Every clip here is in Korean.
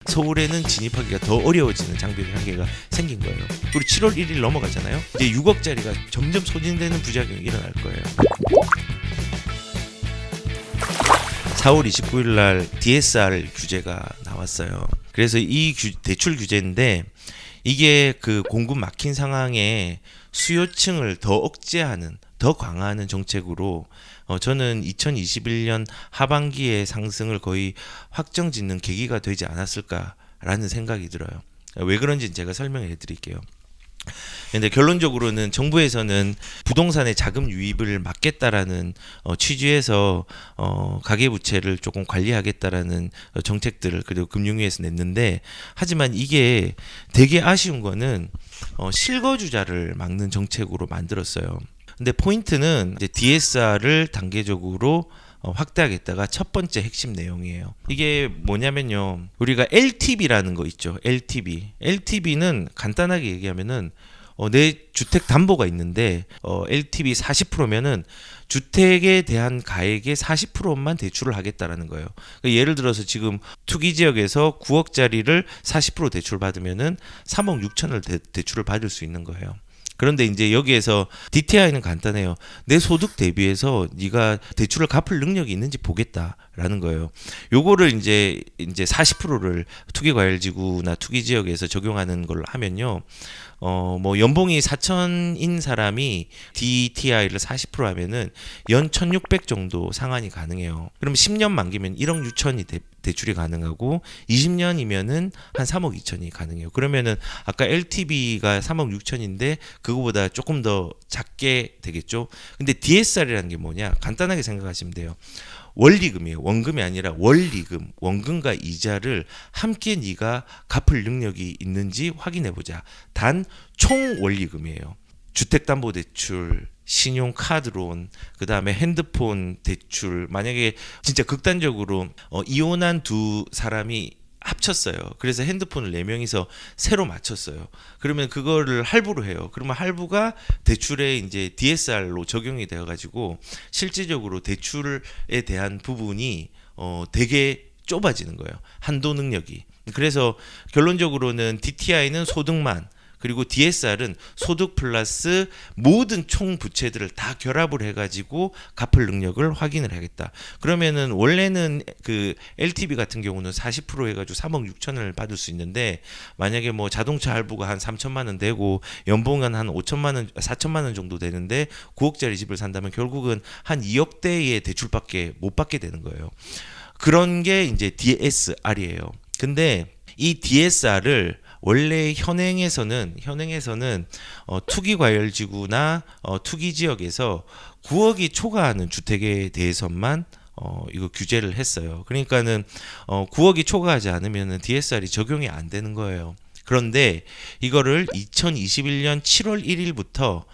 서울에는 진입하기가 더 어려워지는 장벽의 한계가 생긴 거예요. 그리고 7월 1일 넘어가잖아요. 이제 6억짜리가 점점 소진되는 부작용이 일어날 거예요. 4월 29일 날 DSR 규제가 나왔어요. 그래서 이 대출 규제인데 이게 그 공급 막힌 상황에 수요층을 더 억제하는, 더 강화하는 정책으로 저는 2021년 하반기에 상승을 거의 확정짓는 계기가 되지 않았을까라는 생각이 들어요. 왜 그런지는 제가 설명해 드릴게요. 근데 결론적으로는 정부에서는 부동산의 자금 유입을 막겠다라는 취지에서 가계부채를 조금 관리하겠다라는 정책들을 그리고 금융위에서 냈는데, 하지만 이게 되게 아쉬운 거는 실거주자를 막는 정책으로 만들었어요. 근데 포인트는 이제 DSR을 단계적으로 확대하겠다가 첫 번째 핵심 내용이에요. 이게 뭐냐면요, 우리가 LTV라는 거 있죠. LTV는 간단하게 얘기하면은 내 주택 담보가 있는데 LTV 40%면은 주택에 대한 가액의 40%만 대출을 하겠다라는 거예요. 그러니까 예를 들어서 지금 투기 지역에서 9억짜리를 40% 대출 받으면은 3억 6천을 대출을 받을 수 있는 거예요. 그런데 이제 여기에서 DTI는 간단해요. 내 소득 대비해서 네가 대출을 갚을 능력이 있는지 보겠다라는 거예요. 요거를 이제 40%를 투기과열지구나 투기지역에서 적용하는 걸 하면요. 뭐 연봉이 4천인 사람이 DTI를 40% 하면은 연 1,600 정도 상환이 가능해요. 그럼 10년 만기면 1억 6천이 대출이 가능하고 20년이면은 한 3억 2천이 가능해요. 그러면은 아까 LTV가 3억 6천인데 그거보다 조금 더 작게 되겠죠. 근데 DSR이라는 게 뭐냐? 간단하게 생각하시면 돼요. 원리금이에요. 원금이 아니라 원리금, 원금과 이자를 함께 네가 갚을 능력이 있는지 확인해 보자. 단 총 원리금이에요. 주택담보대출, 신용카드론, 그 다음에 핸드폰 대출. 만약에 진짜 극단적으로 이혼한 두 사람이 합쳤어요. 그래서 핸드폰을 4명이서 새로 맞췄어요. 그러면 그거를 할부로 해요. 그러면 할부가 대출에 이제 DSR로 적용이 되어 가지고 실질적으로 대출에 대한 부분이 되게 좁아지는 거예요. 한도 능력이. 그래서 결론적으로는 DTI는 소득만, 그리고 DSR은 소득 플러스 모든 총 부채들을 다 결합을 해가지고 갚을 능력을 확인을 하겠다. 그러면은 원래는 그 LTV 같은 경우는 40% 해가지고 3억 6천을 받을 수 있는데, 만약에 뭐 자동차 할부가 한 3천만 원 되고 연봉은 한 5천만 원, 4천만 원 정도 되는데 9억짜리 집을 산다면 결국은 한 2억대의 대출밖에 못 받게 되는 거예요. 그런 게 이제 DSR이에요. 근데 이 DSR을 원래 현행에서는 투기과열지구나 투기지역에서 9억이 초과하는 주택에 대해서만 이거 규제를 했어요. 그러니까는 9억이 초과하지 않으면 DSR이 적용이 안 되는 거예요. 그런데 이거를 2021년 7월 1일부터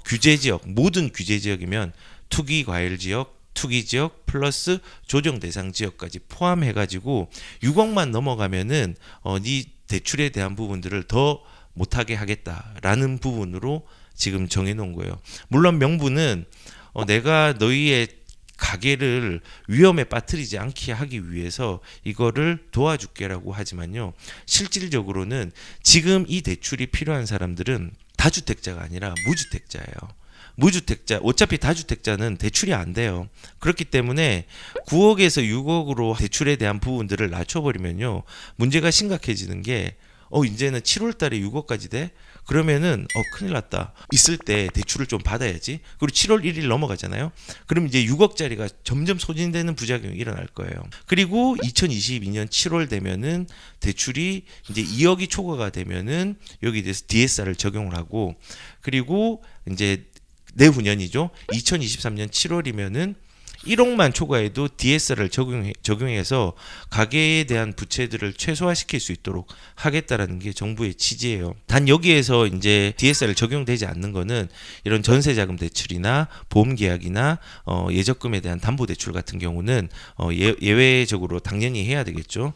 규제지역, 모든 규제지역이면 투기과열지역, 투기지역 플러스 조정 대상 지역까지 포함해가지고 6억만 넘어가면은 네 대출에 대한 부분들을 더 못하게 하겠다라는 부분으로 지금 정해놓은 거예요. 물론 명분은 내가 너희의 가게를 위험에 빠뜨리지 않게 하기 위해서 이거를 도와줄게라고 하지만요, 실질적으로는 지금 이 대출이 필요한 사람들은 다주택자가 아니라 무주택자예요. 무주택자, 어차피 다주택자는 대출이 안 돼요. 그렇기 때문에 9억에서 6억으로 대출에 대한 부분들을 낮춰버리면요, 문제가 심각해지는 게 이제는 7월 달에 6억까지 돼? 그러면은 큰일 났다. 있을 때 대출을 좀 받아야지. 그리고 7월 1일 넘어가잖아요. 그럼 이제 6억짜리가 점점 소진되는 부작용이 일어날 거예요. 그리고 2022년 7월 되면은 대출이 이제 2억이 초과가 되면은 여기 대해서 DSR을 적용을 하고, 그리고 이제 내후년이죠. 2023년 7월이면은 1억만 초과해도 DSR을 적용해서 가계에 대한 부채들을 최소화시킬 수 있도록 하겠다라는 게 정부의 취지예요. 단 여기에서 이제 DSR을 적용되지 않는 거는 이런 전세자금 대출이나 보험계약이나 예적금에 대한 담보대출 같은 경우는 예외적으로 당연히 해야 되겠죠.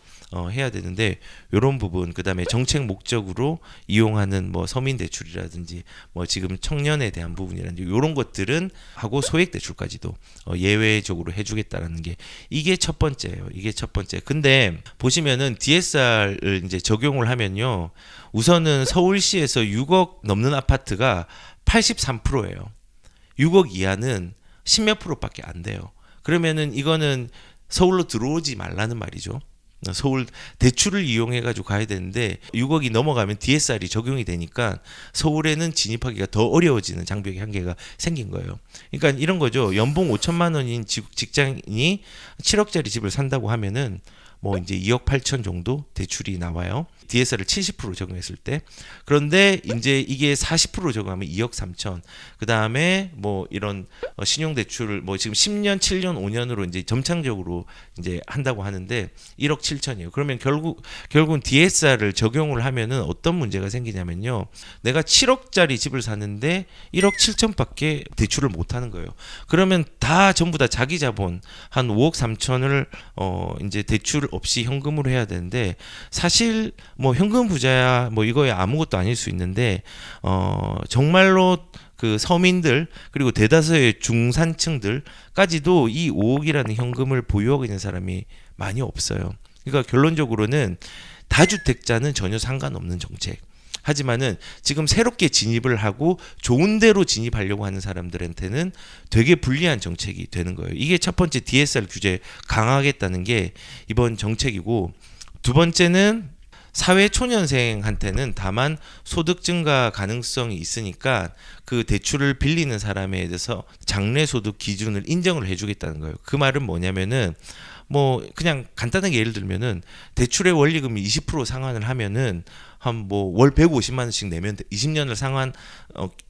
해야 되는데 이런 부분 그다음에 정책 목적으로 이용하는 뭐 서민 대출이라든지 뭐 지금 청년에 대한 부분이라든지 이런 것들은 하고 소액 대출까지도 예외적으로 해주겠다라는 게 이게 첫 번째예요. 이게 첫 번째. 근데 보시면은 DSR을 이제 적용을 하면요. 우선은 서울시에서 6억 넘는 아파트가 83%예요. 6억 이하는 10몇 프로밖에 안 돼요. 그러면은 이거는 서울로 들어오지 말라는 말이죠. 서울 대출을 이용해 가지고 가야 되는데 6억이 넘어가면 DSR이 적용이 되니까 서울에는 진입하기가 더 어려워지는 장벽의 한계가 생긴 거예요. 그러니까 이런 거죠. 연봉 5천만 원인 직장인이 7억짜리 집을 산다고 하면은 뭐 이제 2억 8천 정도 대출이 나와요. DSR을 70% 적용했을 때. 그런데 이제 이게 40% 적용하면 2억 3천. 그다음에 뭐 이런 신용 대출을 뭐 지금 10년, 7년, 5년으로 이제 점창적으로 이제 한다고 하는데 1억 7천이에요. 그러면 결국은 DSR을 적용을 하면은 어떤 문제가 생기냐면요. 내가 7억짜리 집을 사는데 1억 7천밖에 대출을 못 하는 거예요. 그러면 다 전부 다 자기 자본 한 5억 3천을 이제 대출 없이 현금으로 해야 되는데 사실 뭐 현금 부자야 뭐 이거에 아무것도 아닐 수 있는데 정말로 그 서민들 그리고 대다수의 중산층들까지도 이 5억이라는 현금을 보유하고 있는 사람이 많이 없어요. 그러니까 결론적으로는 다주택자는 전혀 상관없는 정책. 하지만은 지금 새롭게 진입을 하고 좋은 데로 진입하려고 하는 사람들한테는 되게 불리한 정책이 되는 거예요. 이게 첫 번째 DSR 규제 강화하겠다는 게 이번 정책이고 두 번째는 사회 초년생한테는 다만 소득 증가 가능성이 있으니까 그 대출을 빌리는 사람에 대해서 장래 소득 기준을 인정을 해주겠다는 거예요. 그 말은 뭐냐면은 뭐 그냥 간단하게 예를 들면은 대출의 원리금이 20% 상환을 하면은 한 뭐 월 150만 원씩 내면 20년을 상환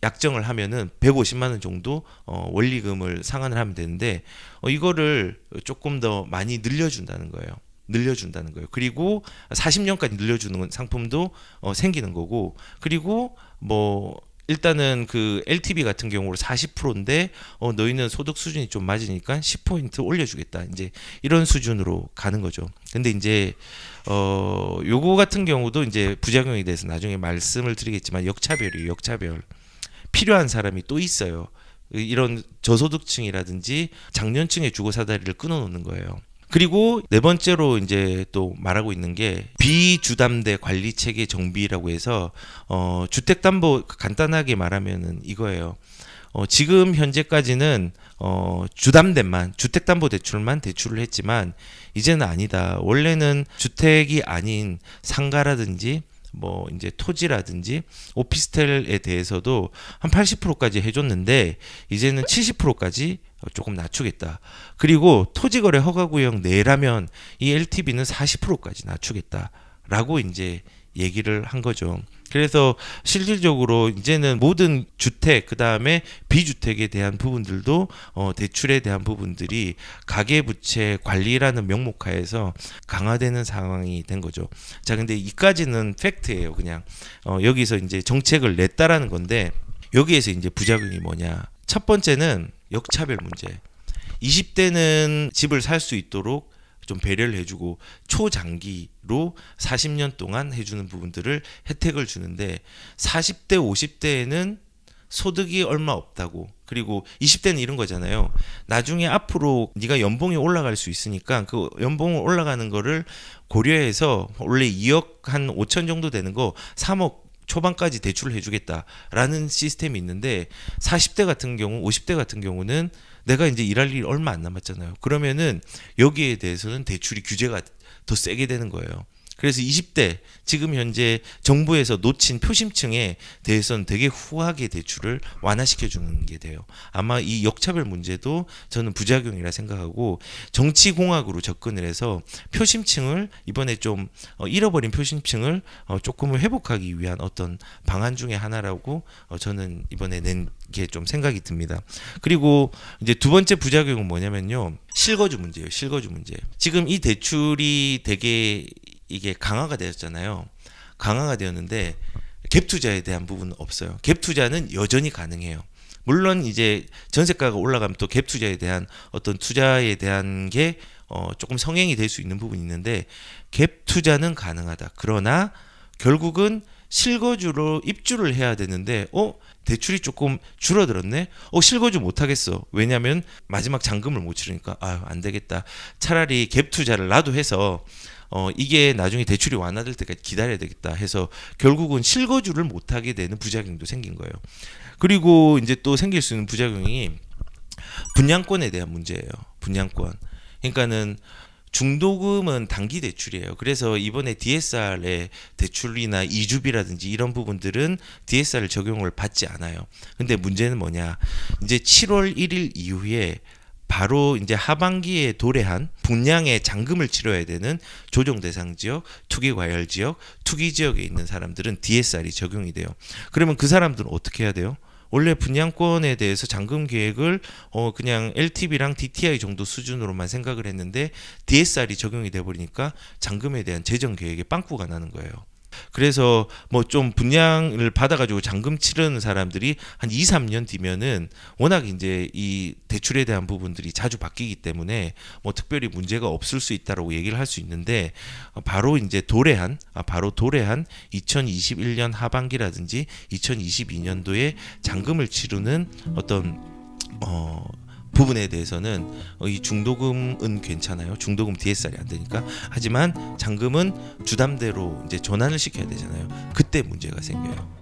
약정을 하면은 150만 원 정도 원리금을 상환을 하면 되는데 이거를 조금 더 많이 늘려준다는 거예요. 그리고 40년까지 늘려주는 상품도 생기는 거고 그리고 뭐 일단은 그 LTV 같은 경우로 40%인데 너희는 소득 수준이 좀 맞으니까 10포인트 올려주겠다. 이제 이런 수준으로 가는 거죠. 근데 이제 요거 같은 경우도 이제 부작용에 대해서 나중에 말씀을 드리겠지만 역차별이에요. 역차별. 필요한 사람이 또 있어요. 이런 저소득층이라든지 장년층의 주거 사다리를 끊어놓는 거예요. 그리고 네 번째로 이제 또 말하고 있는 게 비주담대 관리 체계 정비라고 해서 주택담보 간단하게 말하면은 이거예요. 지금 현재까지는 주담대만 주택담보대출만 대출을 했지만 이제는 아니다. 원래는 주택이 아닌 상가라든지 뭐 이제 토지라든지 오피스텔에 대해서도 한 80%까지 해줬는데 이제는 70%까지 조금 낮추겠다. 그리고 토지거래 허가구역 내라면 이 LTV는 40%까지 낮추겠다라고 이제 얘기를 한 거죠. 그래서 실질적으로 이제는 모든 주택 그다음에 비주택에 대한 부분들도 대출에 대한 부분들이 가계부채 관리라는 명목하에서 강화되는 상황이 된 거죠. 자, 근데 이까지는 팩트예요. 그냥 여기서 이제 정책을 냈다라는 건데 여기에서 이제 부작용이 뭐냐? 첫 번째는 역차별 문제. 20대는 집을 살 수 있도록 좀 배려를 해주고 초장기로 40년 동안 해주는 부분들을 혜택을 주는데 40대 50대에는 소득이 얼마 없다고 그리고 20대는 이런 거잖아요. 나중에 앞으로 네가 연봉이 올라갈 수 있으니까 그 연봉을 올라가는 거를 고려해서 원래 2억 한 5천 정도 되는 거 3억 초반까지 대출을 해주겠다라는 시스템이 있는데 40대 같은 경우 50대 같은 경우는 내가 이제 일할 일이 얼마 안 남았잖아요. 그러면은 여기에 대해서는 대출이 규제가 더 세게 되는 거예요. 그래서 20대 지금 현재 정부에서 놓친 표심층에 대해서는 되게 후하게 대출을 완화시켜 주는 게 돼요. 아마 이 역차별 문제도 저는 부작용이라 생각하고 정치공학으로 접근을 해서 표심층을 이번에 좀 잃어버린 표심층을 조금은 회복하기 위한 어떤 방안 중에 하나라고 저는 이번에 낸 게 좀 생각이 듭니다. 그리고 이제 두 번째 부작용은 뭐냐면요. 실거주 문제예요. 실거주 문제. 지금 이 대출이 되게 이게 강화가 되었잖아요. 강화가 되었는데 갭 투자에 대한 부분은 없어요. 갭 투자는 여전히 가능해요. 물론 이제 전세가가 올라가면 또 갭 투자에 대한 어떤 투자에 대한 게 조금 성행이 될 수 있는 부분이 있는데 갭 투자는 가능하다. 그러나 결국은 실거주로 입주를 해야 되는데 대출이 조금 줄어들었네. 실거주 못 하겠어. 왜냐면 마지막 잔금을 못 치르니까 안 되겠다. 차라리 갭 투자를 나도 해서 이게 나중에 대출이 완화될 때까지 기다려야 되겠다 해서 결국은 실거주를 못 하게 되는 부작용도 생긴 거예요. 그리고 이제 또 생길 수 있는 부작용이 분양권에 대한 문제예요. 분양권. 그러니까는 중도금은 단기 대출이에요. 그래서 이번에 DSR의 대출이나 이주비라든지 이런 부분들은 DSR 적용을 받지 않아요. 근데 문제는 뭐냐? 이제 7월 1일 이후에 바로 이제 하반기에 도래한 분양의 잔금을 치러야 되는 조정 대상 지역, 투기 과열 지역, 투기 지역에 있는 사람들은 DSR이 적용이 돼요. 그러면 그 사람들은 어떻게 해야 돼요? 원래 분양권에 대해서 잔금 계획을 그냥 LTV랑 DTI 정도 수준으로만 생각을 했는데 DSR이 적용이 돼 버리니까 잔금에 대한 재정 계획에 빵꾸가 나는 거예요. 그래서 뭐 좀 분양을 받아가지고 잔금 치르는 사람들이 한 2, 3년 뒤면은 워낙 이제 이 대출에 대한 부분들이 자주 바뀌기 때문에 뭐 특별히 문제가 없을 수 있다라고 얘기를 할 수 있는데 바로 이제 도래한 2021년 하반기라든지 2022년도에 잔금을 치르는 어떤 부분에 대해서는 이 중도금은 괜찮아요. 중도금 DSR이 안 되니까. 하지만 잔금은 주담대로 이제 전환을 시켜야 되잖아요. 그때 문제가 생겨요.